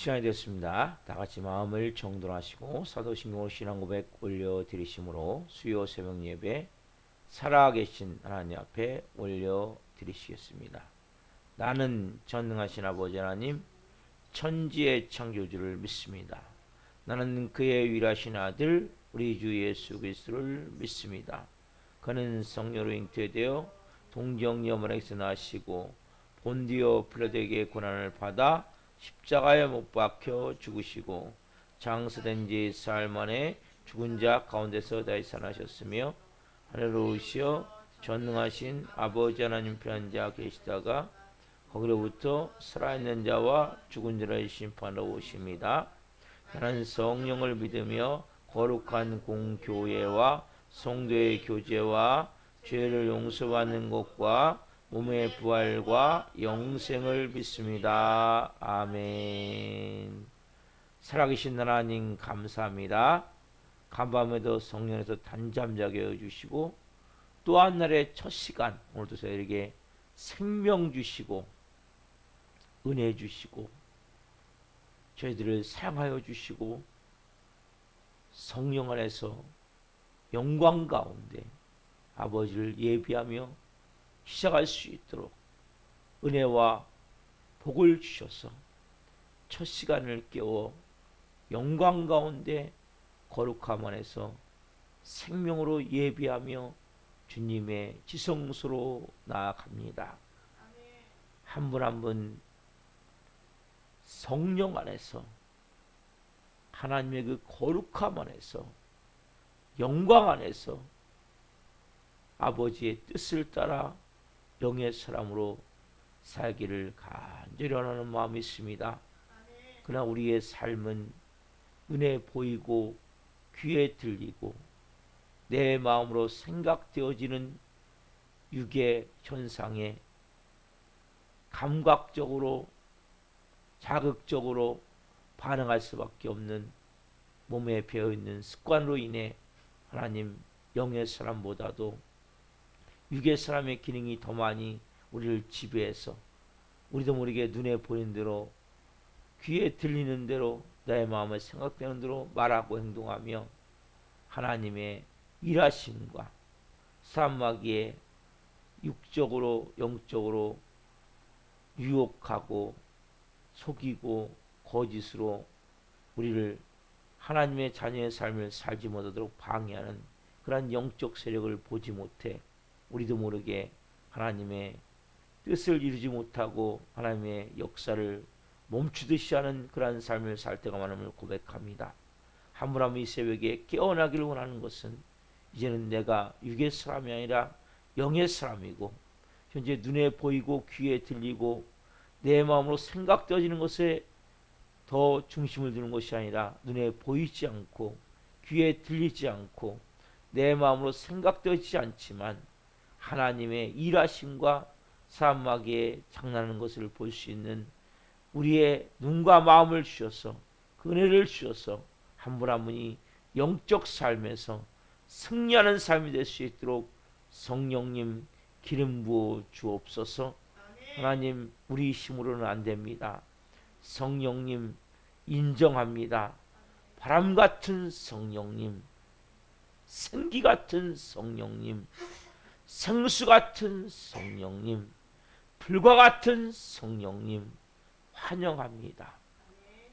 시간이 되었습니다. 다 같이 마음을 정돈하시고 사도신경으로 신앙 고백 올려드리심으로 수요 새벽 예배 살아계신 하나님 앞에 올려드리시겠습니다. 나는 전능하신 아버지 하나님 천지의 창조주를 믿습니다. 나는 그의 유일하신 아들 우리 주 예수 그리스도를 믿습니다. 그는 성령으로 잉태되어 동정녀머리에서 나시고 본디오 빌라도에게 고난을 받아 십자가에 못 박혀 죽으시고 장사된 지 사흘 만에 죽은 자 가운데서 다시 살아나셨으며 하늘로 오시어 전능하신 아버지 하나님 편한 자 계시다가 거기로부터 살아있는 자와 죽은 자를 심판하러 오십니다. 나는 성령을 믿으며 거룩한 공교회와 성도의 교제와 죄를 용서받는 것과 몸의 부활과 영생을 믿습니다. 아멘. 살아계신 하나님 감사합니다. 간밤에도 성령에서 단잠 자게 해주시고 또 한 날의 첫 시간 오늘도 저희에게 생명 주시고 은혜 주시고 저희들을 사랑하여 주시고 성령 안에서 영광 가운데 아버지를 예비하며 시작할 수 있도록 은혜와 복을 주셔서 첫 시간을 깨워 영광 가운데 거룩함 안에서 생명으로 예비하며 주님의 지성소로 나아갑니다. 한 분 한 분 성령 안에서 하나님의 그 거룩함 안에서 영광 안에서 아버지의 뜻을 따라 영의 사람으로 살기를 간절히 원하는 마음이 있습니다. 그러나 우리의 삶은 눈에 보이고 귀에 들리고 내 마음으로 생각되어지는 육의 현상에 감각적으로 자극적으로 반응할 수밖에 없는 몸에 배어있는 습관으로 인해 하나님 영의 사람보다도 육의 사람의 기능이 더 많이 우리를 지배해서 우리도 모르게 눈에 보이는 대로 귀에 들리는 대로 나의 마음에 생각되는 대로 말하고 행동하며 하나님의 일하심과 사람마귀의 육적으로 영적으로 유혹하고 속이고 거짓으로 우리를 하나님의 자녀의 삶을 살지 못하도록 방해하는 그러한 영적 세력을 보지 못해 우리도 모르게 하나님의 뜻을 이루지 못하고 하나님의 역사를 멈추듯이 하는 그러한 삶을 살 때가 많음을 고백합니다. 한 분 한 분 이 새벽에 깨어나기를 원하는 것은 이제는 내가 육의 사람이 아니라 영의 사람이고 현재 눈에 보이고 귀에 들리고 내 마음으로 생각되어지는 것에 더 중심을 두는 것이 아니라 눈에 보이지 않고 귀에 들리지 않고 내 마음으로 생각되지 않지만 하나님의 일하심과 사람마귀의 장난하는 것을 볼 수 있는 우리의 눈과 마음을 주셔서 그 은혜를 주셔서 한 분 한 분이 영적 삶에서 승리하는 삶이 될 수 있도록 성령님 기름 부어 주옵소서. 하나님 우리 힘으로는 안 됩니다. 성령님 인정합니다. 바람 같은 성령님, 생기 같은 성령님, 생수 같은 성령님, 불과 같은 성령님 환영합니다.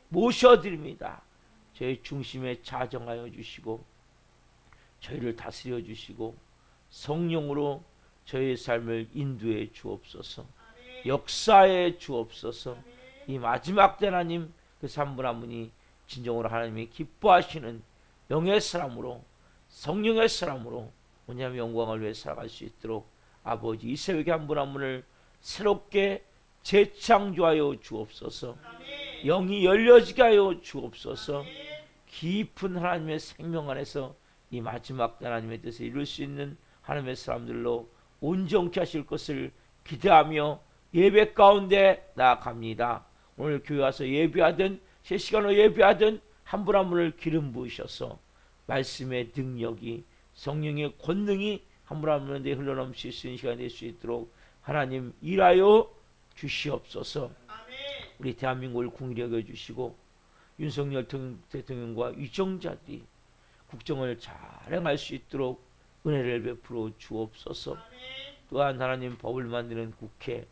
모셔드립니다. 저희 중심에 자정하여 주시고 저희를 다스려 주시고 성령으로 저희의 삶을 인도해 주옵소서. 역사해 주옵소서. 이 마지막 때 하나님 그 3분 한 분이 진정으로 하나님이 기뻐하시는 영의 사람으로 성령의 사람으로 오냐면 영광을 위해 살아갈 수 있도록 아버지 이 새벽에 한 분 한 분을 새롭게 재창조하여 주옵소서. 영이 열려지게 하여 주옵소서. 깊은 하나님의 생명 안에서 이 마지막 때 하나님의 뜻을 이룰 수 있는 하나님의 사람들로 온전케 하실 것을 기대하며 예배 가운데 나아갑니다. 오늘 교회 와서 예배하든 실시간으로 예배하든 한 분 한 분을 기름 부으셔서 말씀의 능력이 성령의 권능이 한 분 한 분한테 흘러넘칠 수 있는 시간이 될 수 있도록 하나님 일하여 주시옵소서. 우리 대한민국을 궁일히 여겨주시고 윤석열 대통령과 위정자들이 국정을 잘 행할 수 있도록 은혜를 베풀어 주옵소서. 또한 하나님 법을 만드는 국회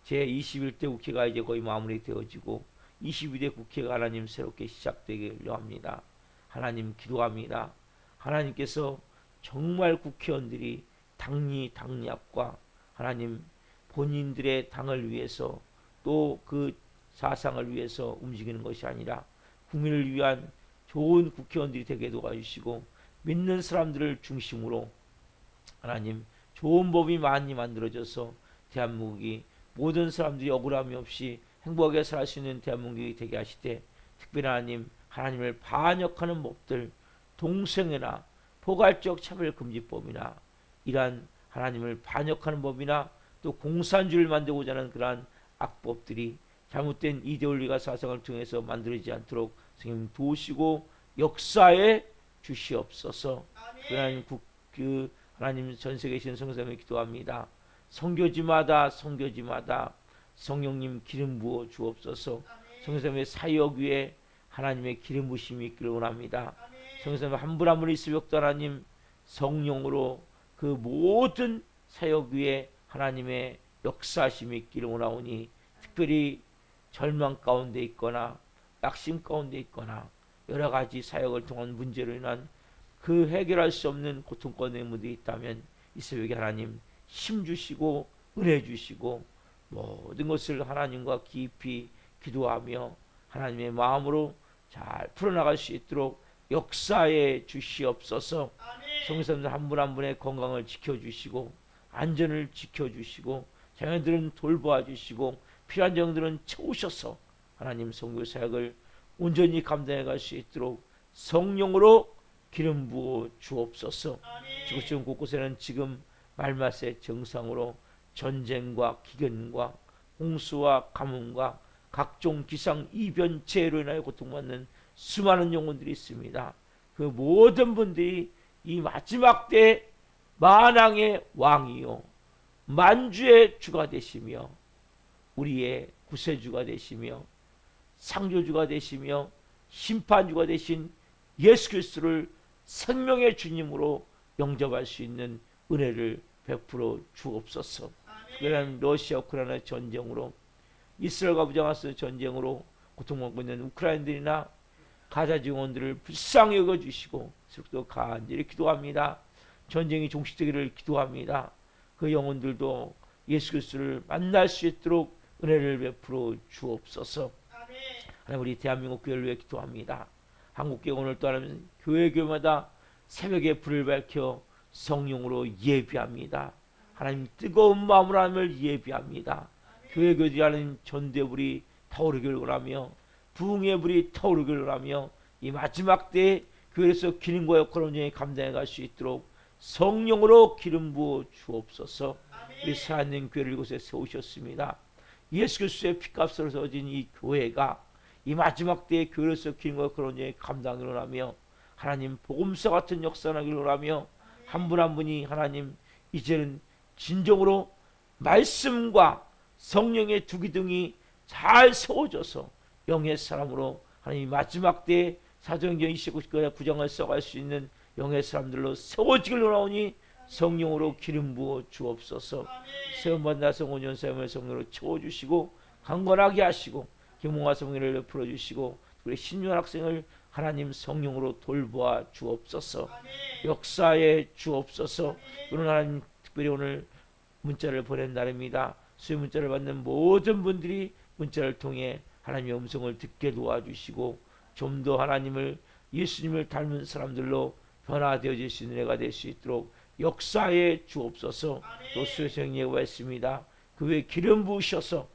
제21대 국회가 이제 거의 마무리되어지고 22대 국회가 하나님 새롭게 시작되기로 합니다. 하나님 기도합니다. 하나님께서 정말 국회의원들이 당리당략과 하나님 본인들의 당을 위해서 또 그 사상을 위해서 움직이는 것이 아니라 국민을 위한 좋은 국회의원들이 되게 도와주시고 믿는 사람들을 중심으로 하나님 좋은 법이 많이 만들어져서 대한민국이 모든 사람들이 억울함이 없이 행복하게 살 수 있는 대한민국이 되게 하시되 특별히 하나님을 반역하는 법들 동성애나 포괄적 차별금지법이나 이러한 하나님을 반역하는 법이나 또 공산주의를 만들고자 하는 그러한 악법들이 잘못된 이데올리가 사상을 통해서 만들어지지 않도록 성령 도우시고 역사에 주시옵소서. 그 하나님 전세계에 계신 성도님을 기도합니다. 선교지마다 성령님 기름 부어 주옵소서. 성도님의 사역 위에 하나님의 기름 부심이 있기를 원합니다. 성도님 한 분 한 분 있으벽도 하나님 성령으로 그 모든 사역 위에 하나님의 역사심이 있기를 원하오니 특별히 절망 가운데 있거나 낙심 가운데 있거나 여러 가지 사역을 통한 문제로 인한 그 해결할 수 없는 고통권의 문제가 있다면 이 새벽에 하나님 힘 주시고 은혜 주시고 모든 것을 하나님과 깊이 기도하며 하나님의 마음으로 잘 풀어나갈 수 있도록 역사에 주시옵소서. 성도님들 한 분 한 분의 건강을 지켜주시고 안전을 지켜주시고 자녀들은 돌보아 주시고 필요한 정들은 채우셔서 하나님 선교 사역을 온전히 감당해 갈 수 있도록 성령으로 기름 부어 주옵소서. 지구촌 곳곳에는 지금 말맛의 정상으로 전쟁과 기근과 홍수와 가뭄과 각종 기상 이변체로 인하여 고통받는 수많은 영혼들이 있습니다. 그 모든 분들이 이 마지막 때 만왕의 왕이요 만주의 주가 되시며 우리의 구세주가 되시며 창조주가 되시며 심판주가 되신 예수 그리스도를 생명의 주님으로 영접할 수 있는 은혜를 베풀어 주옵소서. 특별한 러시아 우크라이나 전쟁으로 이스라엘과 무장하스 전쟁으로 고통받고 있는 우크라이나들이나 가자 증원들을 불쌍히 여겨주시고 스스로 간절히 기도합니다. 전쟁이 종식되기를 기도합니다. 그 영혼들도 예수 그리스도를 만날 수 있도록 은혜를 베풀어 주옵소서. 하나님 우리 대한민국 교회를 위해 기도합니다. 한국교회 오늘 또 하나님 교회마다 새벽에 불을 밝혀 성령으로 예비합니다. 하나님 뜨거운 마음으로 하나님을 예비합니다. 교회들이 하는 전대불이 타오르기를 원하며 부흥의 불이 타오르기를 원하며 이 마지막 때에 교회에서 기름과 역할을 온전히 감당해 갈 수 있도록 성령으로 기름 부어 주옵소서. 우리 살아있는 교회를 이곳에 세우셨습니다. 예수 그리스도의 피값으로 세워진 이 교회가 이 마지막 때에 교회로서 기름과 역할을 온전히 감당하기를 원하며 하나님 복음서 같은 역사를 하기를 원하며 한 분 한 분이 하나님 이제는 진정으로 말씀과 성령의 두 기둥이 잘 세워져서 영의 사람으로 하나님 마지막 때에 사도행전 29장을 써갈 수 있는 영의 사람들로 세워지길 원하오니 성령으로 기름 부어 주옵소서. 세움받은 나성 5년 사용을 성령으로 채워주시고 강건하게 하시고 김홍화 성령을 풀어주시고 우리 신유한 학생을 하나님 성령으로 돌보아 주옵소서. 역사에 주옵소서. 오늘 하나님 특별히 오늘 문자를 보낸 날입니다. 수요 문자를 받는 모든 분들이 문자를 통해 하나님의 음성을 듣게 도와주시고 좀 더 하나님을 예수님을 닮은 사람들로 변화되어질 수 있는 애가 될 수 있도록 역사에 주옵소서. 또 수요생 예고했습니다. 그 외에 기름 부으셔서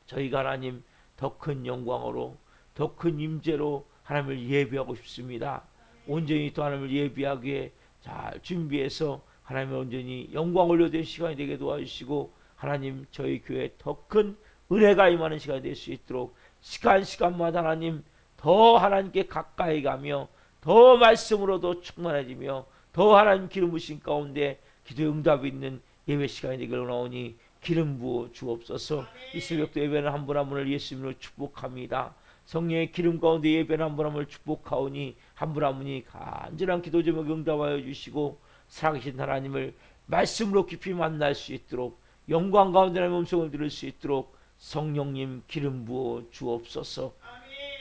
저희가 하나님 더 큰 영광으로 더 큰 임재로 하나님을 예비하고 싶습니다. 온전히 또 하나님을 예비하기에 잘 준비해서 하나님을 온전히 영광 올려드리는 시간이 되게 도와주시고 하나님 저희 교회에 더 큰 은혜가 임하는 시간이 될 수 있도록 시간마다 하나님 더 하나님께 가까이 가며 더 말씀으로도 충만해지며 더 하나님 기름 부으신 가운데 기도의 응답이 있는 예배 시간이 되기를 원하오니 기름 부어 주옵소서. 이 새벽도 예배는 한 분 한 분을 예수님으로 축복합니다. 성령의 기름 가운데 예배는 한 분 한 분을 축복하오니 한 분 한 분이 간절한 기도 제목 응답하여 주시고 살아계신 하나님을 말씀으로 깊이 만날 수 있도록 영광 가운데 내 음성을 들을 수 있도록 성령님 기름 부어 주옵소서.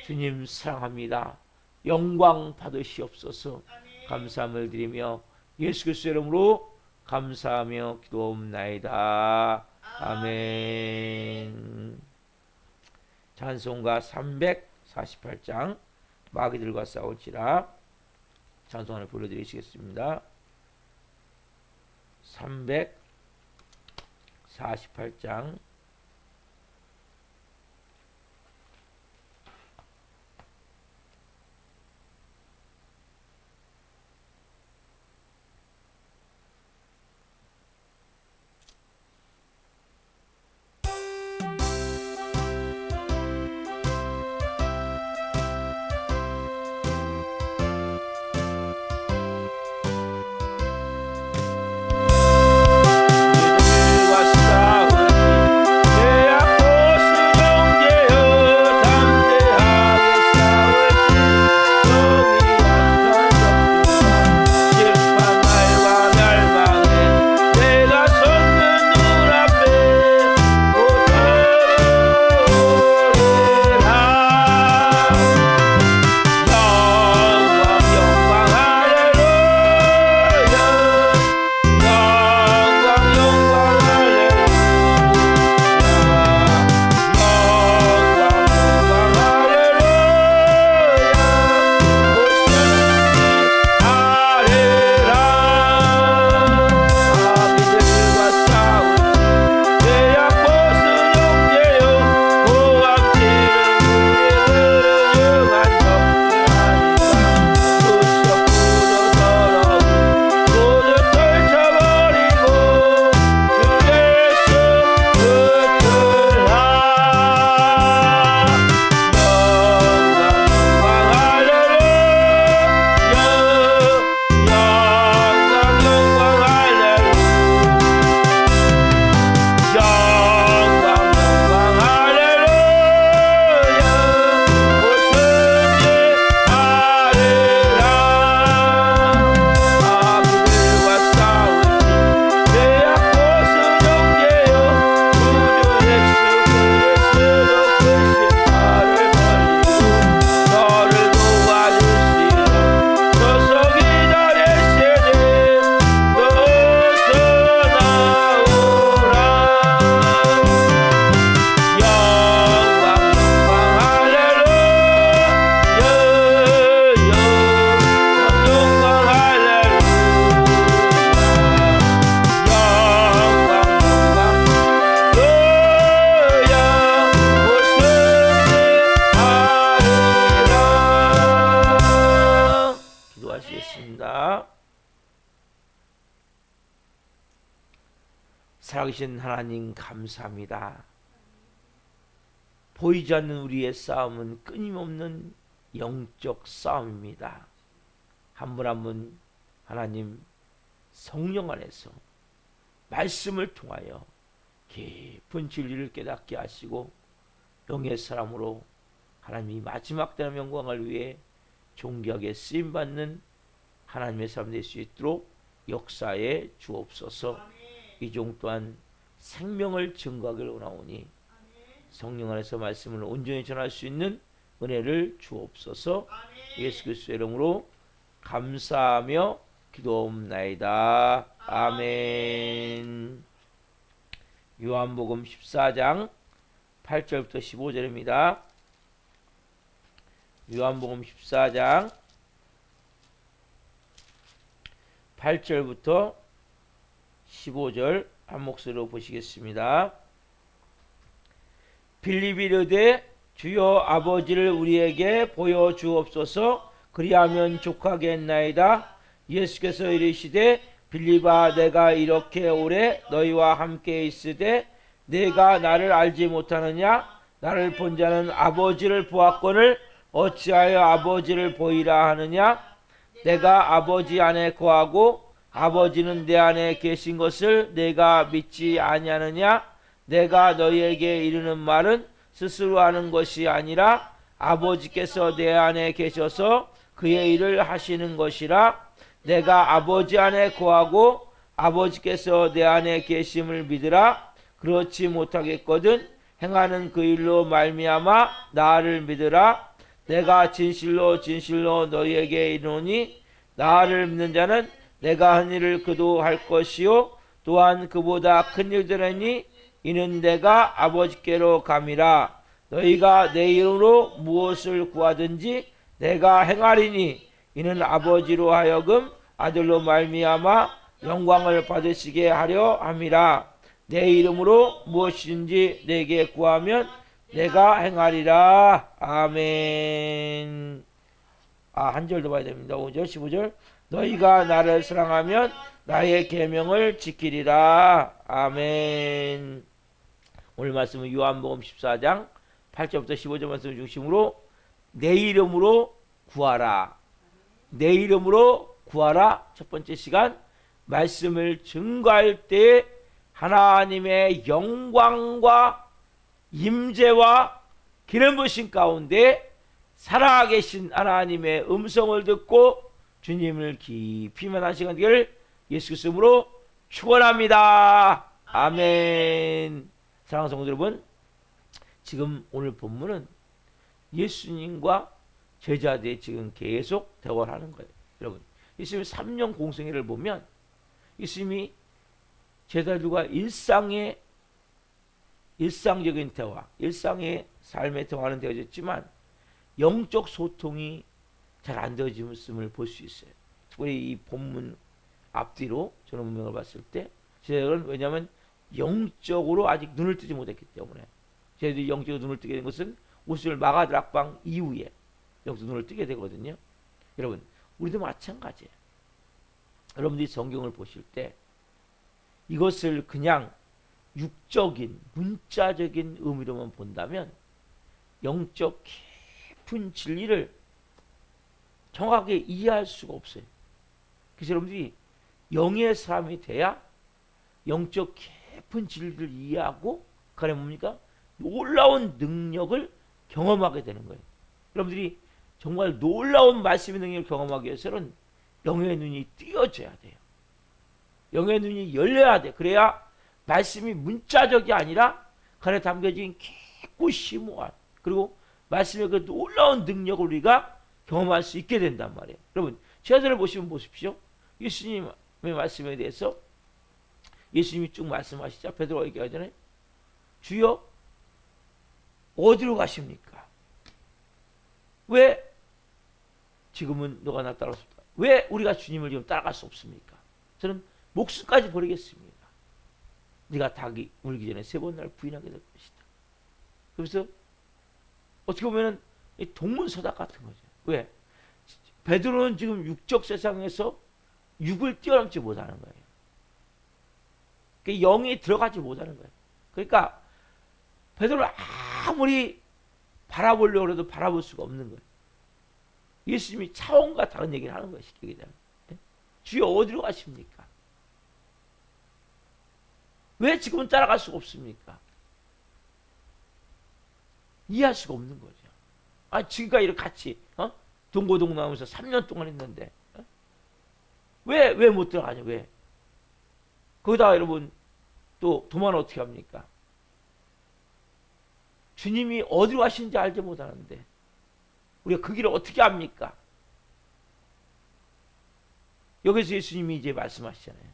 주님 사랑합니다. 영광 받으시옵소서. 감사함을 드리며 예수 그리스도의 이름으로 감사하며 기도옵나이다. 아멘. 찬송가 348장 마귀들과 싸울지라 찬송을 불러드리시겠습니다. 348장 살아계신 하나님 감사합니다. 보이지 않는 우리의 싸움은 끊임없는 영적 싸움입니다. 한 분 한 분 하나님 성령 안에서 말씀을 통하여 깊은 진리를 깨닫게 하시고 영의 사람으로 하나님이 마지막 때의 영광을 위해 존귀하게 쓰임받는 하나님의 사람 될 수 있도록 역사에 주옵소서. 이 종 또한 생명을 증거하기를 원하오니 성령 안에서 말씀을 온전히 전할 수 있는 은혜를 주옵소서. 예수 그리스도의 이름으로 감사하며 기도옵나이다. 아멘. 요한복음 14장 8절부터 15절입니다. 요한복음 14장 8절부터 15절 한 목소리로 보시겠습니다. 빌립이 이르되 주여 아버지를 우리에게 보여주옵소서. 그리하면 족하겠나이다. 예수께서 이르시되 빌립아 내가 이렇게 오래 너희와 함께 있으되 내가 나를 알지 못하느냐? 나를 본 자는 아버지를 보았거늘 어찌하여 아버지를 보이라 하느냐? 내가 아버지 안에 거하고 아버지는 내 안에 계신 것을 내가 믿지 아니하느냐? 내가 너희에게 이르는 말은 스스로 하는 것이 아니라 아버지께서 내 안에 계셔서 그의 일을 하시는 것이라. 내가 아버지 안에 거하고 아버지께서 내 안에 계심을 믿으라. 그렇지 못하겠거든 행하는 그 일로 말미암아 나를 믿으라. 내가 진실로 진실로 너희에게 이르노니 나를 믿는 자는 내가 한 일을 그도 할 것이요 또한 그보다 큰 일들 하니 이는 내가 아버지께로 감이라. 너희가 내 이름으로 무엇을 구하든지 내가 행하리니 이는 아버지로 하여금 아들로 말미암아 영광을 받으시게 하려 함이라. 내 이름으로 무엇인지 내게 구하면 내가 행하리라. 아멘. 한 절 더 봐야 됩니다. 5절 15절. 너희가 나를 사랑하면 나의 계명을 지키리라. 아멘. 오늘 말씀은 요한복음 14장 8절부터 15절 말씀 중심으로 내 이름으로 구하라. 내 이름으로 구하라. 첫 번째 시간 말씀을 증거할 때 하나님의 영광과 임재와 기름 부으심 가운데 살아계신 하나님의 음성을 듣고 주님을 깊이 만난 시간 되기를 예수 그리스도로 축원합니다. 아멘. 사랑하는 성도 여러분, 지금 오늘 본문은 예수님과 제자들이 지금 계속 대화를 하는 거예요. 여러분, 예수님의 3년 공생애를 보면 예수님이 제자들과 일상적인 대화, 일상의 삶의 대화는 되어졌지만 영적 소통이 잘 안 되어짐을 볼 수 있어요. 특별히 이 본문 앞뒤로 저는 문맥을 봤을 때 제자들은 왜냐하면 영적으로 아직 눈을 뜨지 못했기 때문에 제자들이 영적으로 눈을 뜨게 된 것은 오순절 마가다락방 이후에 영적으로 눈을 뜨게 되거든요. 여러분, 우리도 마찬가지예요. 여러분들이 성경을 보실 때 이것을 그냥 육적인 문자적인 의미로만 본다면 영적 깊은 진리를 정확하게 이해할 수가 없어요. 그래서 여러분들이 영의 사람이 돼야 영적 깊은 진리를 이해하고 그 안에 뭡니까? 놀라운 능력을 경험하게 되는 거예요. 여러분들이 정말 놀라운 말씀의 능력을 경험하기 위해서는 영의 눈이 띄어져야 돼요. 영의 눈이 열려야 돼. 그래야 말씀이 문자적이 아니라 그 안에 담겨진 깊고 심오한 그리고 말씀의 그 놀라운 능력을 우리가 경험할 수 있게 된단 말이에요. 여러분, 제자들을 보시면 보십시오. 예수님의 말씀에 대해서 예수님이 쭉 말씀하시자 베드로가 얘기하기 전에 주여 어디로 가십니까? 왜 지금은 너가 나 따라올 수 없다. 왜 우리가 주님을 지금 따라갈 수 없습니까? 저는 목숨까지 버리겠습니다. 네가 닭이 울기 전에 3번 날 부인하게 될 것이다. 그래서 어떻게 보면 동문서답 같은 거죠. 왜? 베드로는 지금 육적 세상에서 육을 뛰어넘지 못하는 거예요. 그러니까 영이 들어가지 못하는 거예요. 그러니까 베드로를 아무리 바라보려고 해도 바라볼 수가 없는 거예요. 예수님이 차원과 다른 얘기를 하는 거예요. 쉽게 얘기하면. 주여 어디로 가십니까? 왜 지금은 따라갈 수가 없습니까? 이해할 수가 없는 거죠. 지금까지 이렇게 같이 동고동락하면서 3년 동안 했는데 왜 못 들어가냐? 왜? 거기다가 여러분 또 도망을 어떻게 합니까? 주님이 어디로 가시는지 알지 못하는데 우리가 그 길을 어떻게 합니까? 여기서 예수님이 이제 말씀하시잖아요.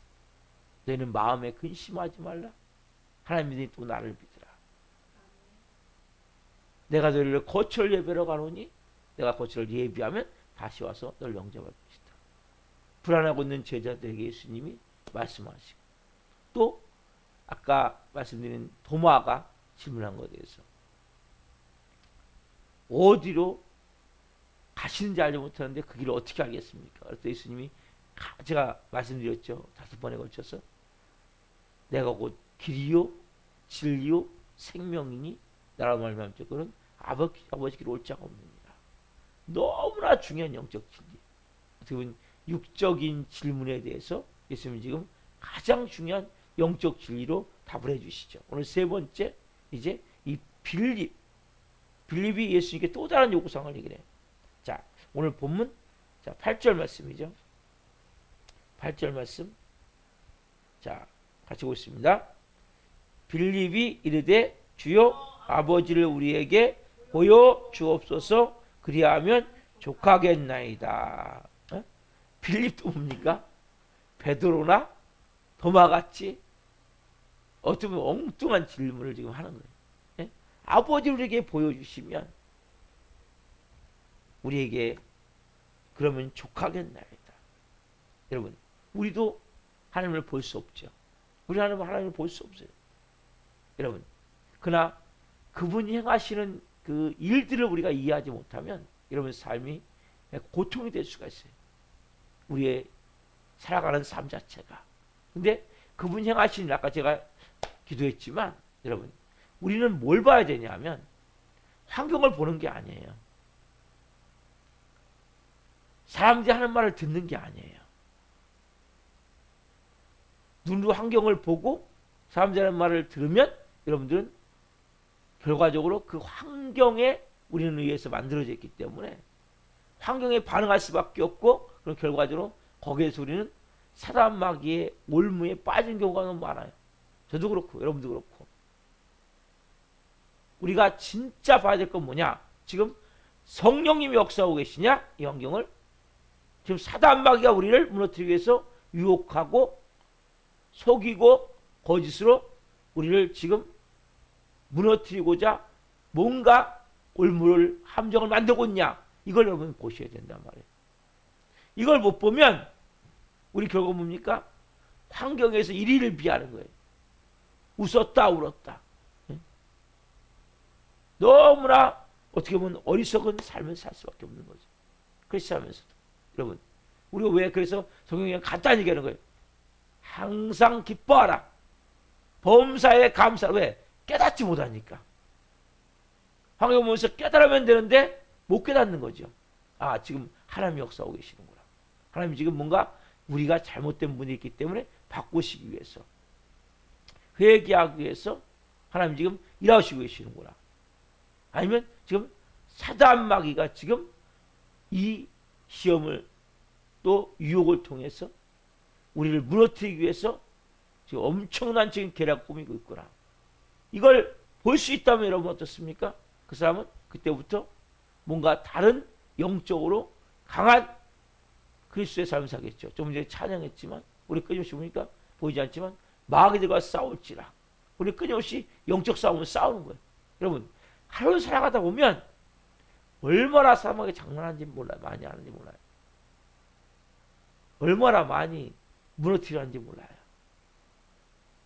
너희는 마음에 근심하지 말라. 하나님이 또 나를 믿으라. 내가 너희를 거처를 예배하러 가노니 내가 거처를 예비하면 다시 와서 너를 영접할 것이다. 불안하고 있는 제자들에게 예수님이 말씀하시고 또 아까 말씀드린 도마가 질문한 것에 대해서 어디로 가시는지 알지 못하는데 그 길을 어떻게 알겠습니까? 그래서 예수님이 제가 말씀드렸죠. 5번에 걸쳐서 내가 곧 길이요 진리요 생명이니 나라 말미암 그는 아버지께로 올 자가 없느니라. 너무나 중요한 영적 진리. 어떻게 보면 육적인 질문에 대해서 예수님이 지금 가장 중요한 영적 진리로 답을 해주시죠. 오늘 세 번째 이제 이 빌립이 예수님께 또 다른 요구사항을 얘기해. 자, 오늘 본문 자 8절 말씀이죠. 8절 말씀. 자, 같이 보겠습니다. 빌립이 이르되 주여 아버지를 우리에게 보여 주옵소서 그리하면 족하겠나이다. 어? 빌립도 뭡니까? 베드로나 도마같이 어떻게 보면 엉뚱한 질문을 지금 하는 거예요. 예? 아버지를 우리에게 보여주시면 우리에게 그러면 족하겠나이다. 여러분, 우리도 하나님을 볼 수 없죠. 우리 하나님을 볼 수 없어요. 여러분, 그러나 그분이 행하시는 그 일들을 우리가 이해하지 못하면 여러분 삶이 고통이 될 수가 있어요. 우리의 살아가는 삶 자체가. 근데 그분이 행하시는 아까 제가 기도했지만 여러분 우리는 뭘 봐야 되냐면 환경을 보는 게 아니에요. 사람들이 하는 말을 듣는 게 아니에요. 눈으로 환경을 보고 사람들이 하는 말을 들으면 여러분들은 결과적으로 그 환경에 우리는 의해서 만들어져 있기 때문에 환경에 반응할 수밖에 없고 그런 결과적으로 거기에서 우리는 사단 마귀의 올무에 빠진 경우가 너무 많아요. 저도 그렇고 여러분도 그렇고. 우리가 진짜 봐야 될 건 뭐냐? 지금 성령님이 역사하고 계시냐? 이 환경을 지금 사단 마귀가 우리를 무너뜨리기 위해서 유혹하고 속이고 거짓으로 우리를 지금 무너뜨리고자 뭔가 올무를 함정을 만들고 있냐? 이걸 여러분 보셔야 된단 말이에요. 이걸 못 보면 우리 결국 뭡니까? 환경에서 이리를 비하는 거예요. 웃었다 울었다. 너무나 어떻게 보면 어리석은 삶을 살 수밖에 없는 거죠. 크리스천하면서도. 여러분 우리가 왜 그래서 성경이 간단히 얘기하는 거예요. 항상 기뻐하라. 범사에 감사하라. 왜? 깨닫지 못하니까. 환경 보면서 깨달으면 되는데 못 깨닫는 거죠. 아, 지금 하나님이 역사하고 계시는구나. 하나님이 지금 뭔가 우리가 잘못된 분이 있기 때문에 바꾸시기 위해서 회개하기 위해서 하나님이 지금 일하시고 계시는구나. 아니면 지금 사단 마귀가 지금 이 시험을 또 유혹을 통해서 우리를 무너뜨리기 위해서 지금 엄청난 지금 계략을 꾸미고 있구나. 이걸 볼 수 있다면 여러분 어떻습니까? 그 사람은 그때부터 뭔가 다른 영적으로 강한 그리스도의 삶을 사겠죠. 좀 전에 찬양했지만 우리 끊임없이 보니까 보이지 않지만 마귀들과 싸울지라. 우리 끊임없이 영적 싸움을 싸우는 거예요. 여러분 하루 살아가다 보면 얼마나 사람에게 장난하는지 몰라요. 많이 하는지 몰라요. 얼마나 많이 무너뜨리는지 몰라요.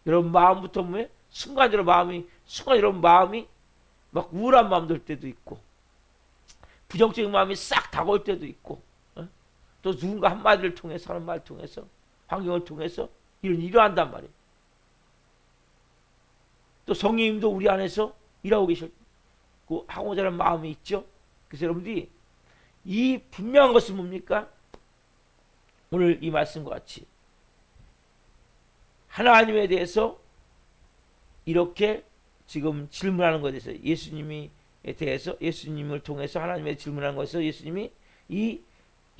여러분 마음부터 보면 순간적으로 여러분 마음이 막 우울한 마음 들 때도 있고 부정적인 마음이 싹 다가올 때도 있고 또 누군가 한마디를 통해서 하는 말을 통해서 환경을 통해서 이런 일을 한단 말이에요. 또 성령님도 우리 안에서 일하고 계실 그 하고자 하는 마음이 있죠. 그래서 여러분들이 이 분명한 것은 뭡니까? 오늘 이 말씀과 같이 하나님에 대해서 이렇게 지금 질문하는 것에 대해서 예수님을 통해서 하나님에 질문하는 것에서 예수님이 이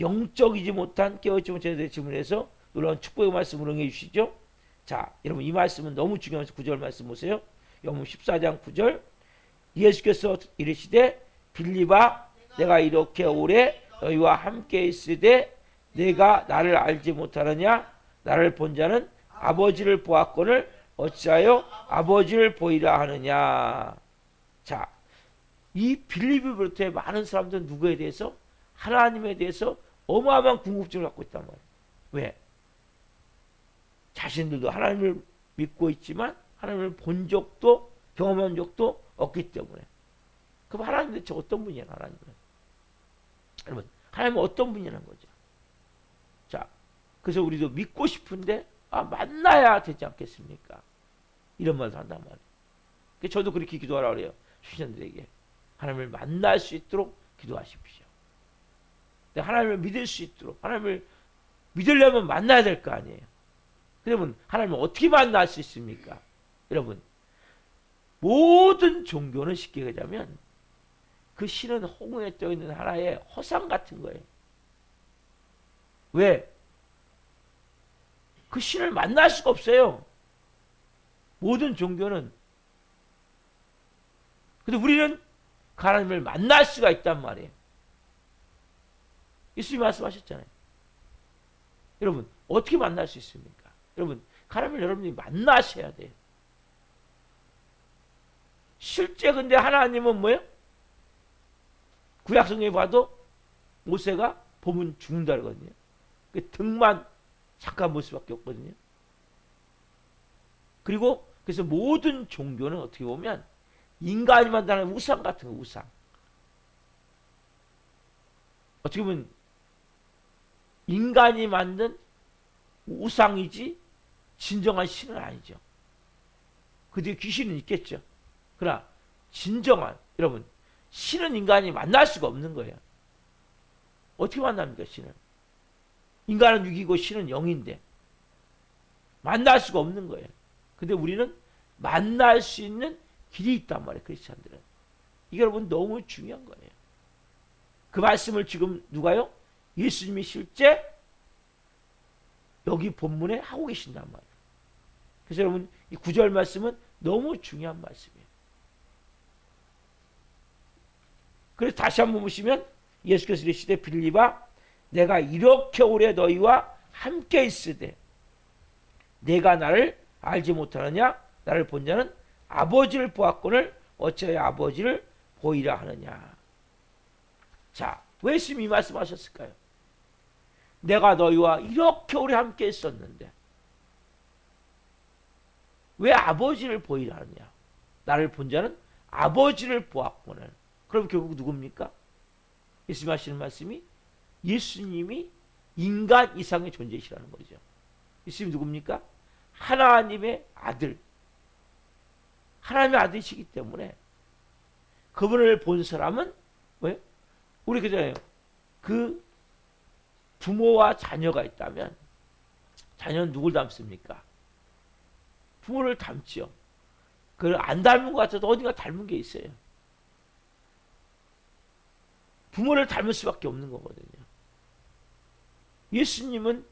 영적이지 못한 깨어있지 못한 자들의 질문에서 놀라운 축복의 말씀을 응해 주시죠. 자, 여러분 이 말씀은 너무 중요해서 9절 말씀 보세요. 요한복음 14장 9절 예수께서 이르시되 빌립아 내가 이렇게 오래 너희와 함께 있으되 내가 나를 알지 못하느냐? 나를 본 자는 아버지를 보았거늘 어찌하여 아버지를 보이라 하느냐? 자, 이 빌립을 비롯해 많은 사람들은 누구에 대해서? 하나님에 대해서 어마어마한 궁금증을 갖고 있단 말이에요. 왜? 자신들도 하나님을 믿고 있지만 하나님을 본 적도 경험한 적도 없기 때문에. 그럼 하나님 대체 어떤 분이야? 하나님은? 여러분 하나님은 어떤 분이라는 거죠? 자, 그래서 우리도 믿고 싶은데 만나야 되지 않겠습니까? 이런 말도 한단 말이에요. 저도 그렇게 기도하라고 그래요. 수신자들에게 하나님을 만날 수 있도록 기도하십시오. 하나님을 믿을 수 있도록 하나님을 믿으려면 만나야 될 거 아니에요. 여러분, 하나님을 어떻게 만날 수 있습니까? 여러분, 모든 종교는 쉽게 얘기하자면 그 신은 홍해에 떠 있는 하나의 허상 같은 거예요. 왜? 그 신을 만날 수가 없어요. 모든 종교는. 근데 우리는 그 하나님을 만날 수가 있단 말이에요. 예수님이 말씀하셨잖아요. 여러분, 어떻게 만날 수 있습니까? 여러분, 그 하나님을 여러분이 만나셔야 돼요. 실제 근데 하나님은 뭐예요? 구약성경에 봐도 모세가 보면 죽는다 그러거든요. 그 등만 잠깐 볼 수밖에 없거든요. 그리고 그래서 모든 종교는 어떻게 보면 인간이 만드는 우상 같은 거, 우상. 어떻게 보면 인간이 만든 우상이지 진정한 신은 아니죠. 그 뒤에 귀신은 있겠죠. 그러나 진정한, 여러분, 신은 인간이 만날 수가 없는 거예요. 어떻게 만납니까, 신을? 인간은 육이고 신은 영인데 만날 수가 없는 거예요. 근데 우리는 만날 수 있는 길이 있단 말이에요, 크리스찬들은. 이게 여러분 너무 중요한 거예요. 그 말씀을 지금 누가요? 예수님이 실제 여기 본문에 하고 계신단 말이에요. 그래서 여러분 이 9절 말씀은 너무 중요한 말씀이에요. 그래서 다시 한번 보시면 예수께서 이르시되 빌립아 내가 이렇게 오래 너희와 함께 있으되 내가 나를 알지 못하느냐? 나를 본 자는 아버지를 보았거늘 어찌하여 아버지를 보이라 하느냐? 자, 왜 예수님이 이 말씀하셨을까요? 내가 너희와 이렇게 오래 함께 있었는데 왜 아버지를 보이라 하느냐? 나를 본 자는 아버지를 보았거늘. 그럼 결국 누굽니까? 예수님 하시는 말씀이 예수님이 인간 이상의 존재이시라는 거죠. 예수님이 누굽니까? 하나님의 아들. 하나님의 아들이시기 때문에 그분을 본 사람은 왜? 우리 그잖아요. 그 부모와 자녀가 있다면 자녀는 누굴 닮습니까? 부모를 닮죠. 그걸 안 닮은 것 같아도 어딘가 닮은 게 있어요. 부모를 닮을 수밖에 없는 거거든요. 예수님은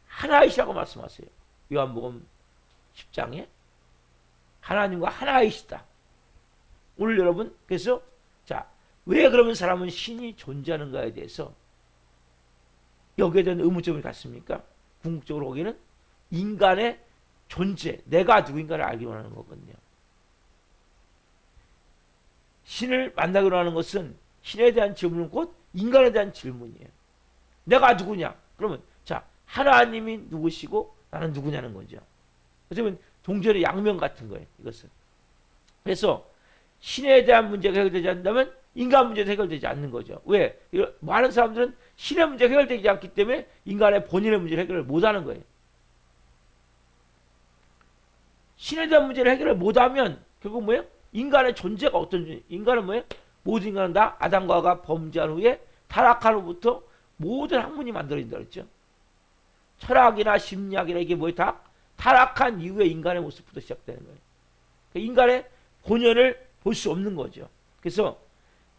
하나이시라고 말씀하세요. 요한복음 10장에 하나님과 하나이시다. 오늘 여러분 그래서 자, 왜 그러면 사람은 신이 존재하는가에 대해서 여기에 대한 의문점을 갖습니까? 궁극적으로 거기는 인간의 존재, 내가 누구인가를 알기 원하는 거거든요. 신을 만나기로 하는 것은 신에 대한 질문은 곧 인간에 대한 질문이에요. 내가 누구냐? 그러면 자, 하나님이 누구시고 나는 누구냐는 거죠. 그러면 동절의 양면 같은 거예요. 이것은. 그래서 신에 대한 문제가 해결되지 않는다면 인간 문제도 해결되지 않는 거죠. 왜? 많은 사람들은 신의 문제가 해결되지 않기 때문에 인간의 본인의 문제를 해결을 못하는 거예요. 신에 대한 문제를 해결을 못하면 결국 뭐예요? 인간의 존재가 어떤 존재? 인간은 뭐예요? 모든 인간은 다 아담과 하와가 범죄한 후에 타락한 후부터 모든 학문이 만들어진다 그랬죠. 철학이나 심리학이나 이게 뭐예요? 다 타락한 이후에 인간의 모습부터 시작되는 거예요. 그러니까 인간의 본연을 볼 수 없는 거죠. 그래서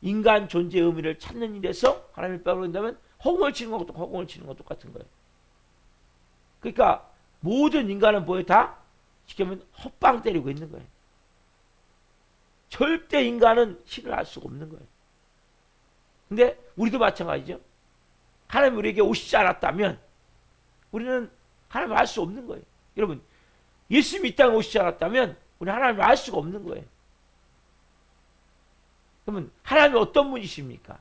인간 존재의 의미를 찾는 일에서 하나님을 빼버린다면 허공을 치는 것도 허공을 치는 것도 똑같은 거예요. 그러니까 모든 인간은 뭐예요? 다 쉽게 말하면 헛방 때리고 있는 거예요. 절대 인간은 신을 알 수가 없는 거예요. 근데 우리도 마찬가지죠. 하나님 우리에게 오시지 않았다면 우리는 하나님을 알 수 없는 거예요. 여러분, 예수님이 이 땅에 오시지 않았다면 우리는 하나님을 알 수가 없는 거예요. 그러면 하나님이 어떤 분이십니까?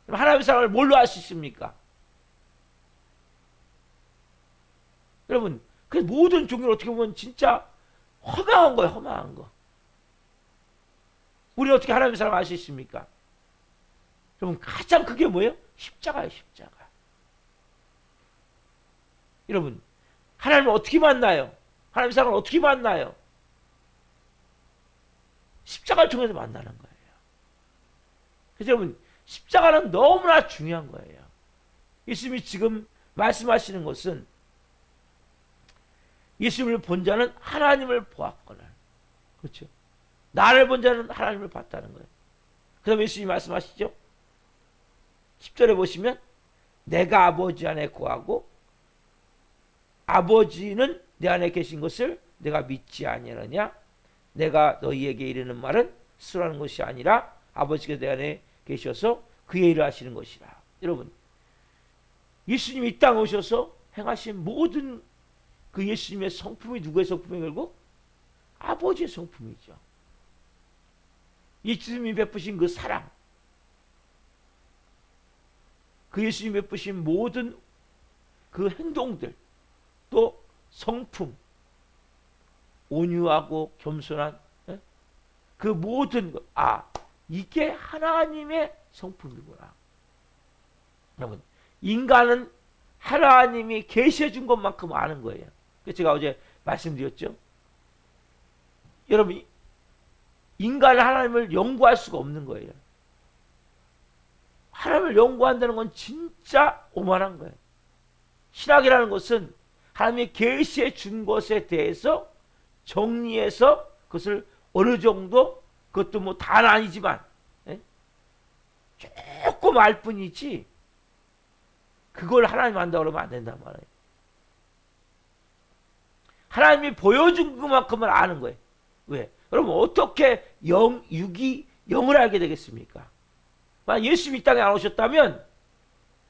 그럼 하나님의 사랑을 뭘로 알 수 있습니까? 여러분, 그 모든 종교를 어떻게 보면 진짜 허망한 거예요. 허망한 거. 우리 어떻게 하나님의 사랑을 알 수 있습니까? 여러분, 가장 크게 뭐예요? 십자가예요. 십자가. 여러분, 하나님을 어떻게 만나요? 하나님의 사랑을 어떻게 만나요? 십자가를 통해서 만나는 거예요. 그래서 여러분, 십자가는 너무나 중요한 거예요. 예수님이 지금 말씀하시는 것은 예수님을 본 자는 하나님을 보았거늘. 그렇죠. 나를 본 자는 하나님을 봤다는 거예요. 그 다음에 예수님이 말씀하시죠. 10절에 보시면 내가 아버지 안에 거하고 아버지는 내 안에 계신 것을 내가 믿지 아니하느냐. 내가 너희에게 이르는 말은 스스로하는 것이 아니라 아버지가 내 안에 계셔서 그의 일을 하시는 것이라. 여러분, 예수님이 이 땅에 오셔서 행하신 모든 그 예수님의 성품이 누구의 성품이 결국 아버지의 성품이죠. 예수님이 베푸신 그 사랑, 그 예수님이 베푸신 모든 그 행동들, 또 성품, 온유하고 겸손한 그 모든 것, 이게 하나님의 성품이구나. 여러분, 인간은 하나님이 계시해 준 것만큼 아는 거예요. 제가 어제 말씀드렸죠. 여러분, 인간은 하나님을 연구할 수가 없는 거예요. 하나님을 연구한다는 건 진짜 오만한 거예요. 신학이라는 것은 하나님이 계시해 준 것에 대해서 정리해서 그것을 어느 정도, 그것도 뭐 다는 아니지만 조금 알 뿐이지 그걸 하나님 안다고 그러면 안 된단 말이에요. 하나님이 보여준 것만큼은 아는 거예요. 왜? 여러분, 어떻게 육이 영을 알게 되겠습니까? 만약 예수님이 이 땅에 안 오셨다면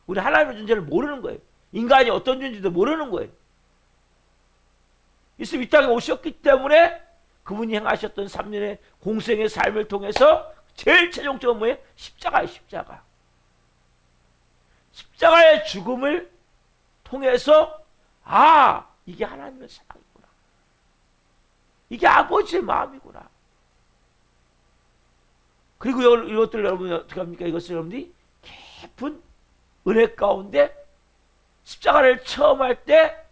우리 하나님의 존재를 모르는 거예요. 인간이 어떤 존재인지도 모르는 거예요. 예수님 이 땅에 오셨기 때문에 그분이 행하셨던 3년의 공생의 삶을 통해서 제일 최종적으로 뭐예요? 십자가예요. 십자가. 십자가의 죽음을 통해서 이게 하나님의 사랑이구나. 이게 아버지의 마음이구나. 그리고 이것들 여러분이 어떻게 합니까? 이것을 여러분들이 깊은 은혜 가운데 십자가를 처음 할 때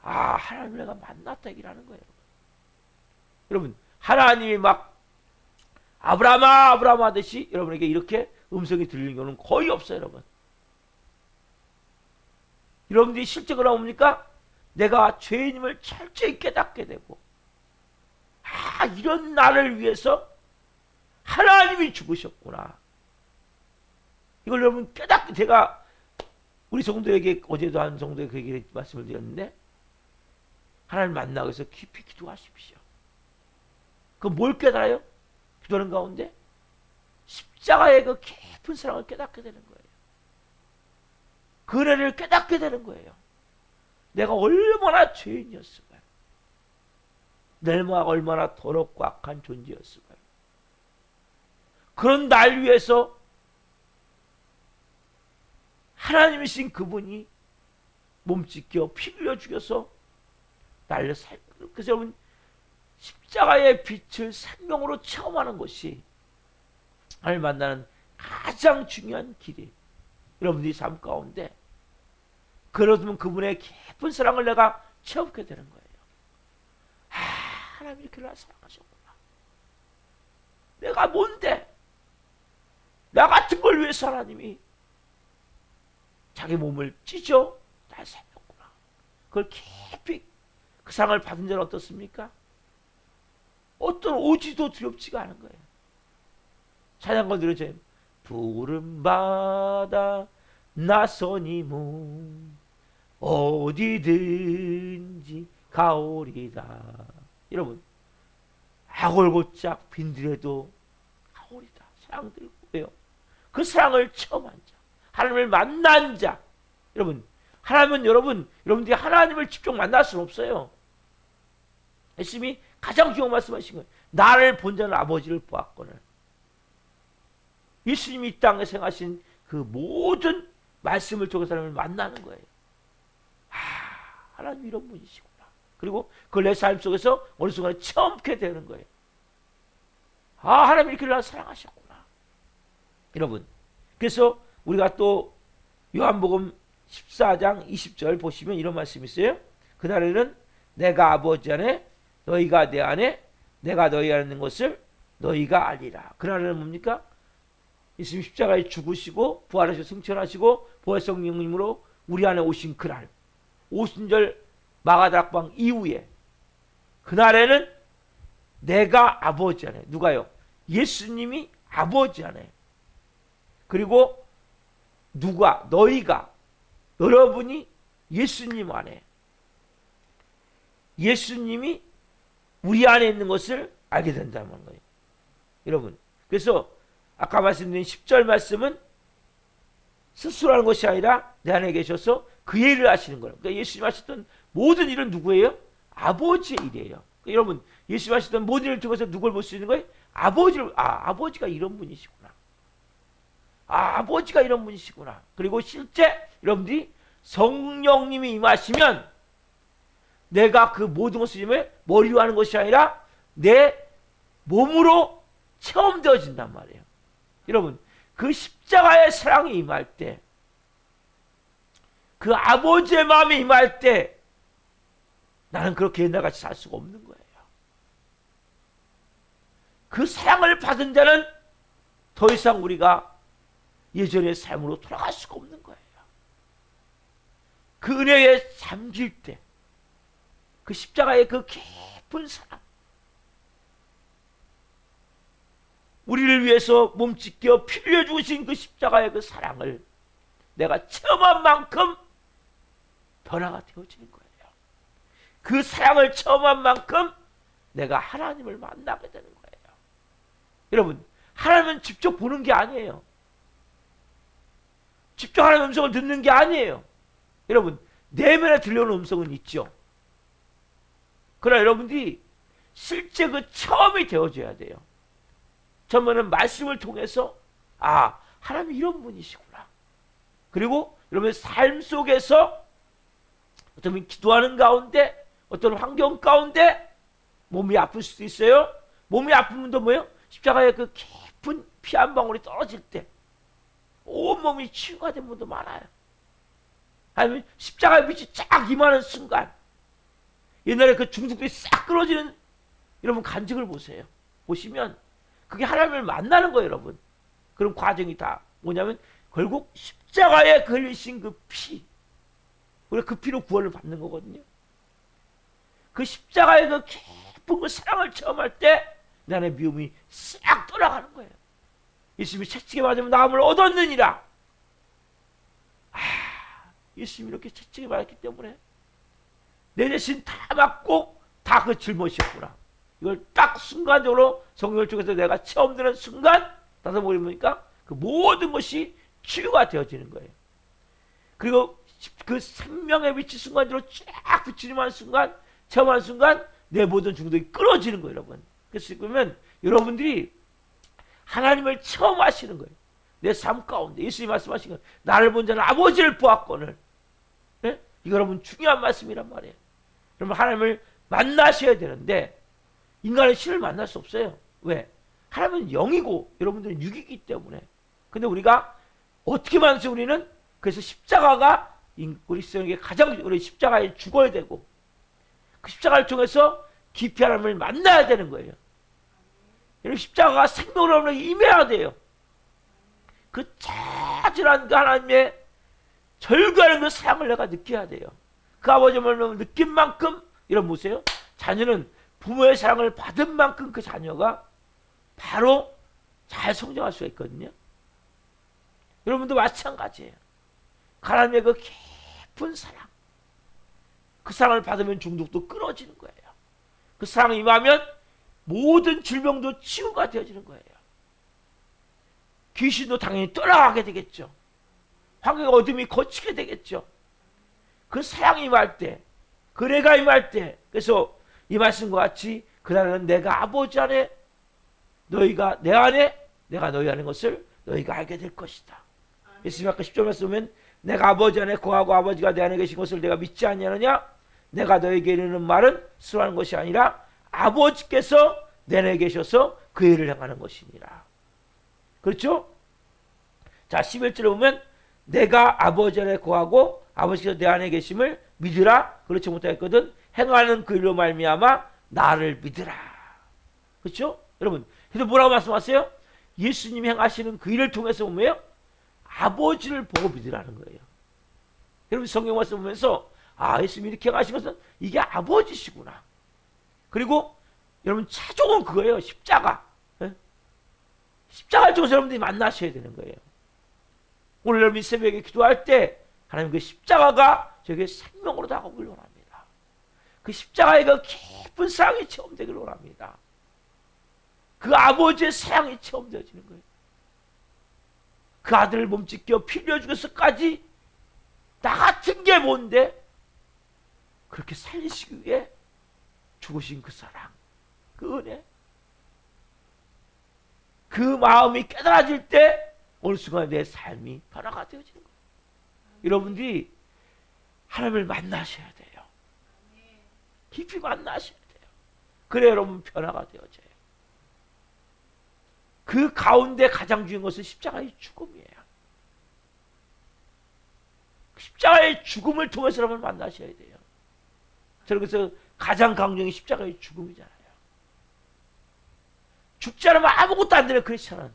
하나님을 내가 만났다 얘기를 하는 거예요. 여러분, 하나님이 막 아브라함아 아브라함 하듯이 여러분에게 이렇게 음성이 들리는 경우는 거의 없어요. 여러분, 여러분들이 실제 그러나 뭡니까? 내가 죄인임을 철저히 깨닫게 되고 이런 나를 위해서 하나님이 죽으셨구나. 이걸 여러분 깨닫게, 제가 우리 성도에게 어제도 한 성도에게 그 얘기를 말씀을 드렸는데, 하나님 만나기 위해서 깊이 기도하십시오. 그럼 뭘 깨달아요? 기도하는 가운데 십자가의 그 깊은 사랑을 깨닫게 되는 거예요. 그 은혜를 깨닫게 되는 거예요. 내가 얼마나 죄인이었을까요? 내가 얼마나 더럽고 악한 존재였을까요? 그런 날 위해서 하나님이신 그분이 몸찢겨 피 흘려 죽여서 날려 살. 그래서 여러분, 십자가의 빛을 생명으로 체험하는 것이 하나님을 만나는 가장 중요한 길이에요. 여러분들이 삶 가운데 그러면 그분의 깊은 사랑을 내가 체험하게 되는 거예요. 하나님이 이렇게 나를 사랑하셨구나. 내가 뭔데? 나 같은 걸 위해서 하나님이 자기 몸을 찢어 날 살렸구나. 그걸 깊이 그 사랑을 받은 자는 어떻습니까? 어떤 오지도 두렵지가 않은 거예요. 찬양가 들으세요. 푸른 바다 나선이 몸 어디든지 가오리다. 여러분, 아골고짝 빈들에도 가오리다. 사랑 들고 왜요? 그 사랑을 체험한 자, 하나님을 만난 자. 여러분, 하나님은 여러분들이 하나님을 직접 만날 수는 없어요. 예수님이 가장 중요한 말씀하신 거예요. 나를 본 자는 아버지를 보았거늘. 예수님이 이 땅에 생하신 그 모든 말씀을 통해서 사람을 만나는 거예요. 하나님 이런 분이시구나. 그리고 그걸 내 삶 속에서 어느 순간에 체험하게 되는 거예요. 하나님 이렇게 나를 사랑하셨구나. 여러분, 그래서 우리가 또 요한복음 14장 20절 보시면 이런 말씀이 있어요. 그날에는 내가 아버지 안에 너희가 내 안에 내가 너희 안에 있는 것을 너희가 알리라. 그날에는 뭡니까? 예수님 십자가에 죽으시고 부활하셔서 승천하시고 보혜성 영님으로 우리 안에 오신 그날, 오순절 마가다락방 이후에 그날에는 내가 아버지 안에, 누가요? 예수님이 아버지 안에, 그리고 누가, 너희가, 여러분이 예수님 안에, 예수님이 우리 안에 있는 것을 알게 된다는 거예요. 여러분, 그래서 아까 말씀드린 10절 말씀은 스스로 하는 것이 아니라 내 안에 계셔서 그의 일을 하시는 거예요. 그러니까 예수님 하셨던 모든 일은 누구예요? 아버지의 일이에요. 그러니까 여러분, 예수님 하셨던 모든 일을 통해서 누굴 볼 수 있는 거예요? 아버지를. 아버지가 이런 분이시구나. 아버지가 이런 분이시구나. 그리고 실제 여러분들이 성령님이 임하시면 내가 그 모든 것을 머리로 하는 것이 아니라 내 몸으로 체험되어진단 말이에요. 여러분, 그 십자가의 사랑이 임할 때, 그 아버지의 마음이 임할 때 나는 그렇게 옛날같이 살 수가 없는 거예요. 그 사랑을 받은 자는 더 이상 우리가 예전의 삶으로 돌아갈 수가 없는 거예요. 그 은혜에 잠길 때, 그 십자가의 그 깊은 사랑, 우리를 위해서 몸짓겨 피 흘려 주신 그 십자가의 그 사랑을 내가 체험한 만큼 변화가 되어지는 거예요. 그 사랑을 체험한 만큼 내가 하나님을 만나게 되는 거예요. 여러분, 하나님은 직접 보는 게 아니에요. 직접 하나님의 음성을 듣는 게 아니에요. 여러분, 내면에 들려오는 음성은 있죠. 그러나 여러분들이 실제 그 체험이 되어져야 돼요. 처음에는 말씀을 통해서 하나님이 이런 분이시구나. 그리고 여러분의 삶 속에서 어떤 기도하는 가운데, 어떤 환경 가운데 몸이 아플 수도 있어요. 몸이 아픈 분도 뭐예요? 십자가에 그 깊은 피 한 방울이 떨어질 때 온몸이 치유가 된 분도 많아요. 아니면 십자가의 빛이 쫙 임하는 순간 옛날에 그 중독들이 싹 끊어지는 여러분 간증을 보세요. 보시면 그게 하나님을 만나는 거예요, 여러분. 그런 과정이 다 뭐냐면 결국 십자가에 걸리신 그 피, 우리가 그 피로 구원을 받는 거거든요. 그 십자가의 그 깊은 그 사랑을 체험할 때 내 안에 미움이 싹 떠나가는 거예요. 예수님이 채찍에 맞으면 나음을 얻었느니라. 예수님이 이렇게 채찍에 맞았기 때문에 내 대신 다 맞고 다 그 짊어지셨구나. 이걸 딱 순간적으로 성경을 통해서 내가 체험되는 순간 다시 보니까 그 모든 것이 치유가 되어지는 거예요. 그리고 그 생명의 빛이 순간적으로 쫙 비치는 순간, 체험하는 순간 내 모든 중독이 끊어지는 거예요, 여러분. 그래서 그러면 여러분들이 하나님을 체험하시는 거예요. 내 삶 가운데 예수님이 말씀하신 거, 나를 본 자는 아버지를 보았거늘. 네? 이거 여러분 중요한 말씀이란 말이에요. 여러분 하나님을 만나셔야 되는데 인간은 신을 만날 수 없어요. 왜? 하나님은 영이고 여러분들은 육이기 때문에. 근데 우리가 어떻게 만나서 우리는 그래서 십자가가 그리스도인에게 가장 우리 십자가에 죽어야 되고 그 십자가를 통해서 깊이 하나님을 만나야 되는 거예요. 여러분 십자가가 생명으로 임해야 돼요. 그 차질한 그 하나님의 절규하는 그 사랑을 내가 느껴야 돼요. 그 아버지의 마음을 느낀 만큼 여러분 보세요. 자녀는 부모의 사랑을 받은 만큼 그 자녀가 바로 잘 성장할 수가 있거든요. 여러분도 마찬가지예요. 하나님의 그 깊은 사랑, 그 사랑을 받으면 중독도 끊어지는 거예요. 그 사랑이 임하면 모든 질병도 치유가 되어지는 거예요. 귀신도 당연히 떠나가게 되겠죠. 환경의 어둠이 거치게 되겠죠. 그 사랑이 임할 때, 그 은혜가 임할 때, 그래서 이 말씀과 같이 그날은 내가 아버지 안에, 너희가 내 안에, 내가 너희 안에 것을 너희가 알게 될 것이다. 예수님 아까 10절 말씀 보면 내가 아버지 안에 거하고 아버지가 내 안에 계신 것을 내가 믿지 않냐느냐? 내가 너에게 이르는 말은 스스로 하는 것이 아니라 아버지께서 내 안에 계셔서 그 일을 행하는 것이니라. 그렇죠? 자, 11절에 보면 내가 아버지 안에 거하고 아버지께서 내 안에 계심을 믿으라. 그렇지 못하였거든 행하는 그 일로 말미암아 나를 믿으라. 그렇죠? 여러분, 그래서 뭐라고 말씀하세요? 예수님이 행하시는 그 일을 통해서 보면 아버지를 보고 믿으라는 거예요. 여러분 성경 말씀 보면서 아, 예수님이 이렇게 가신 것은 이게 아버지시구나. 그리고 여러분 최종은 그거예요. 십자가. 예? 십자가를 통해서 여러분들이 만나셔야 되는 거예요. 오늘 여러분이 새벽에 기도할 때 하나님 그 십자가가 저에게 생명으로 다가오길 원합니다. 그 십자가의 그 깊은 사랑이 체험되길 원합니다. 그 아버지의 사랑이 체험되어지는 거예요. 그 아들을 몸짓겨 피 흘려 죽여서까지 나 같은 게 뭔데 그렇게 살리시기 위해 죽으신 그 사랑, 그 은혜, 그 마음이 깨달아질 때 어느 순간 내 삶이 변화가 되어지는 거예요. 여러분들이 하나님을 만나셔야 돼요. 깊이 만나셔야 돼요. 그래 여러분 변화가 되어져요. 그 가운데 가장 중요한 것은 십자가의 죽음이에요. 십자가의 죽음을 통해서 여러분 만나셔야 돼요. 저는 그래서 가장 강조한 게 십자가의 죽음이잖아요. 죽지 않으면 아무것도 안 되는 크리스찬은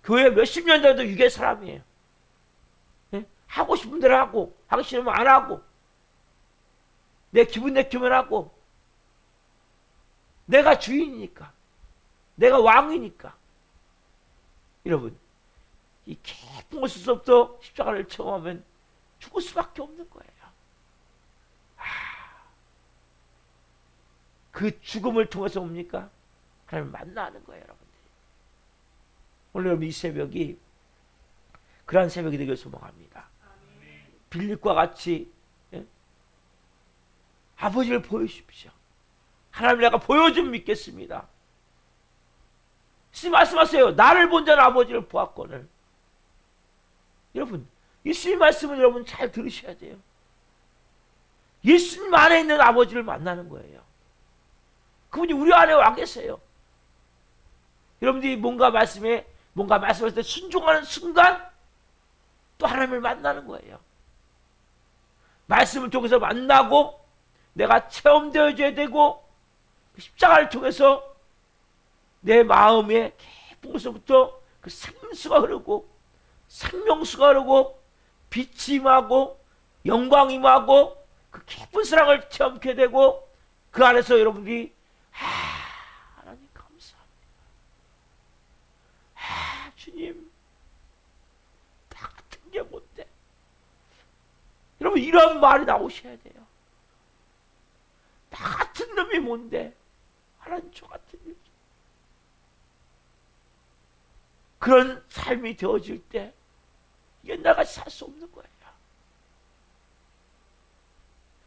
교회 몇십 년 전에도 유괴 사람이에요. 네? 하고 싶은 대로 하고 하기 싫으면 안 하고 내 기분 내키면 하고 내가 주인이니까 내가 왕이니까. 여러분 이 깊은 곳에서부터 십자가를 체험하면 죽을 수밖에 없는 거예요. 그 죽음을 통해서 뭡니까? 하나님을 만나는 거예요. 여러분들이 오늘 여러분 이 새벽이 그러한 새벽이 되길 소망합니다. 빌립과 같이 예? 아버지를 보여주십시오. 하나님 내가 보여주면 믿겠습니다. 예수님 말씀하세요. 나를 본 자는 아버지를 보았거늘. 여러분 예수님 말씀은 여러분 잘 들으셔야 돼요. 예수님 안에 있는 아버지를 만나는 거예요. 그분이 우리 안에 와 계세요. 여러분들이 뭔가 말씀하실 때 순종하는 순간 또 하나님을 만나는 거예요. 말씀을 통해서 만나고 내가 체험되어져야 되고 십자가를 통해서 내 마음의 깊은 곳에서부터 그 생수가 흐르고 생명수가 흐르고 빛이 임하고 영광이 임하고 그 깊은 사랑을 체험하게 되고 그 안에서 여러분들이 하나님 감사합니다. 주님 나 같은 게 뭔데? 여러분 이런 말이 나오셔야 돼요. 나 같은 놈이 뭔데? 하나님 저 같은 놈이. 그런 삶이 되어질 때 옛날같이 살 수 없는 거예요.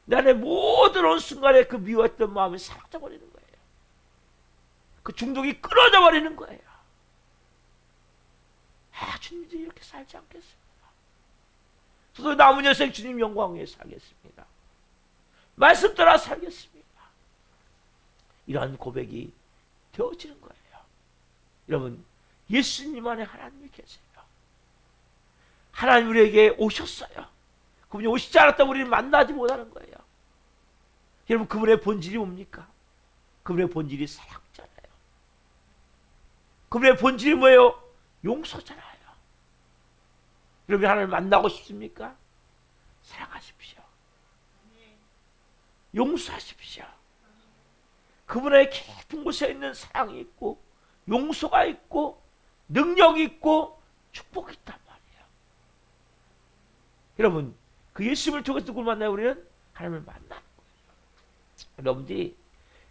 나의 모든 어느 순간에 그 미워했던 마음이 사라져 버리는 거예요. 그 중독이 끊어져 버리는 거예요. 주님 이제 이렇게 살지 않겠습니다. 저도 남은 여생 주님 영광 위에 살겠습니다. 말씀 따라 살겠습니다. 이러한 고백이 되어지는 거예요. 여러분 예수님 안에 하나님이 계세요. 하나님 우리에게 오셨어요. 그분이 오시지 않았다면 우리는 만나지 못하는 거예요. 여러분 그분의 본질이 뭡니까? 그분의 본질이 사랑잖아요. 그분의 본질이 뭐예요? 용서잖아요. 여러분 하나님을 만나고 싶습니까? 사랑하십시오. 용서하십시오. 그분의 깊은 곳에 있는 사랑이 있고 용서가 있고 능력이 있고 축복이 있단 말이에요. 여러분 그 예수님을 통해서 누굴 만나요? 우리는 하나님을 만나는 거예요. 여러분들이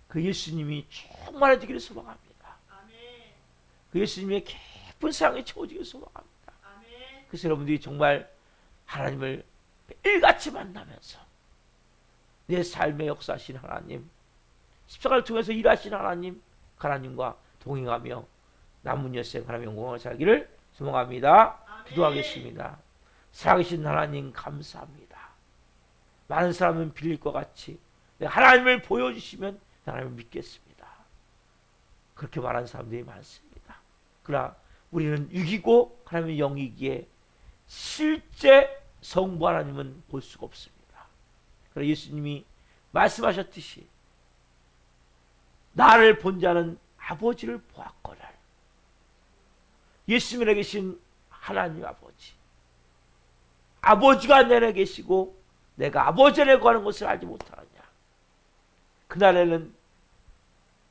그 예수님이 충만해지기를 소망합니다. 그 예수님의 깊은 사랑이 채워지기를 소망합니다. 그래서 여러분들이 정말 하나님을 매일같이 만나면서 내 삶의 역사하신 하나님, 십자가를 통해서 일하신 하나님, 하나님과 동행하며 남은 여생 하나님의 영광을 살기를 소망합니다. 기도하겠습니다. 살아계신 하나님 감사합니다. 많은 사람은 빌립과 같이 하나님을 보여주시면 하나님을 믿겠습니다. 그렇게 말하는 사람들이 많습니다. 그러나 우리는 육이고 하나님의 영이기에 실제 성부 하나님은 볼 수가 없습니다. 그래서 예수님이 말씀하셨듯이 나를 본 자는 아버지를 보았거늘. 예수님 안에 계신 하나님 아버지가 내 안에 계시고 내가 아버지 안에 거하는 것을 알지 못하느냐. 그날에는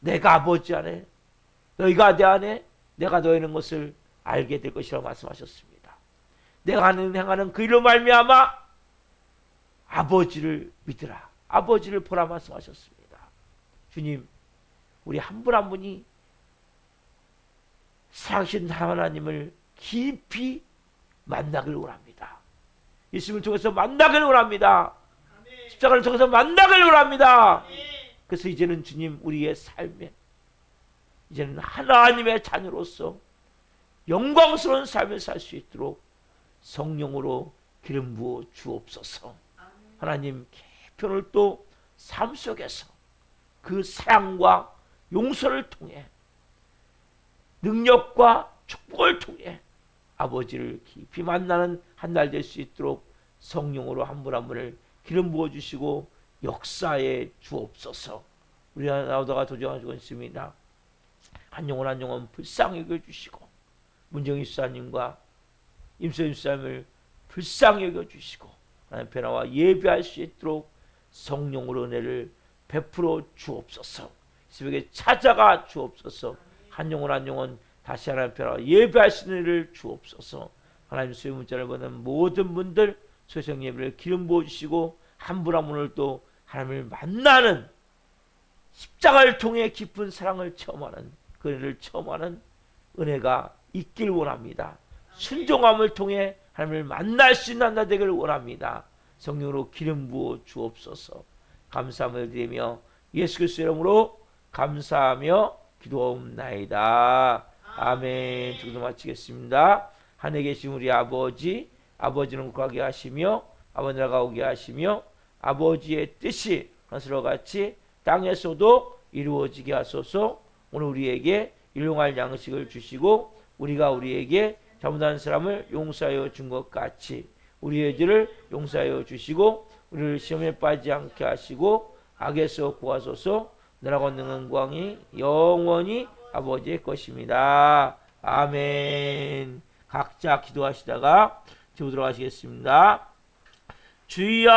내가 아버지 안에, 너희가 내 안에, 내가 너희 있는 것을 알게 될 것이라고 말씀하셨습니다. 내가 행하는 그 일로 말미암아 아버지를 믿으라, 아버지를 보라 말씀하셨습니다. 주님, 우리 한 분 한 분이 사랑하신 하나님을 깊이 만나길 원합니다. 예수님을 통해서 만나길 원합니다. 십자가를 통해서 만나길 원합니다. 그래서 이제는 주님, 우리의 삶에 이제는 하나님의 자녀로서 영광스러운 삶을 살 수 있도록 성령으로 기름 부어 주옵소서. 하나님, 깊은 오늘 또 삶 속에서 그 사랑과 용서를 통해, 능력과 축복을 통해 아버지를 깊이 만나는 한 날 될 수 있도록 성령으로 한 분 한 분을 기름 부어 주시고 역사에 주옵소서. 우리 나오다가 도전하시고 있습니다. 한 영혼 한 영혼 불쌍히 여겨주시고, 문정희 수사님과 임소연 수사님을 불쌍히 여겨주시고, 하나님 변화와 예배할 수 있도록 성령으로 은혜를 베풀어 주옵소서. 새벽에 찾아가 주옵소서. 한 영혼 한 영혼 다시 하나님 변화와 예배할 수 있는 은혜를 주옵소서. 하나님 수요 문자를 보는 모든 분들 소성 예배를 기름 부어주시고, 한 분 한 분을 또 하나님을 만나는, 십자가를 통해 깊은 사랑을 체험하는, 그 은혜를 체험하는 은혜가 있길 원합니다. 순종함을 통해 하나님을 만날 수 있는 날 되기를 원합니다. 성령으로 기름 부어 주옵소서. 감사함을 드리며 예수 그리스도의 이름으로 감사하며 기도하옵나이다. 아멘. 기도 마치겠습니다. 하늘에 계신 우리 아버지, 아버지는 거하게 하시며 아버지 나라가 오게 하시며 아버지의 뜻이 하늘과 같이 땅에서도 이루어지게 하소서. 오늘 우리에게 일용할 양식을 주시고, 우리가 우리에게 잘못한 사람을 용서하여 준 것 같이 우리의 죄를 용서하여 주시고, 우리를 시험에 빠지지 않게 하시고 악에서 구하소서. 나라가 있는 영광이 영원히 아버지의 것입니다. 아멘. 각자 기도하시다가 집으로 들어가시겠습니다. 주여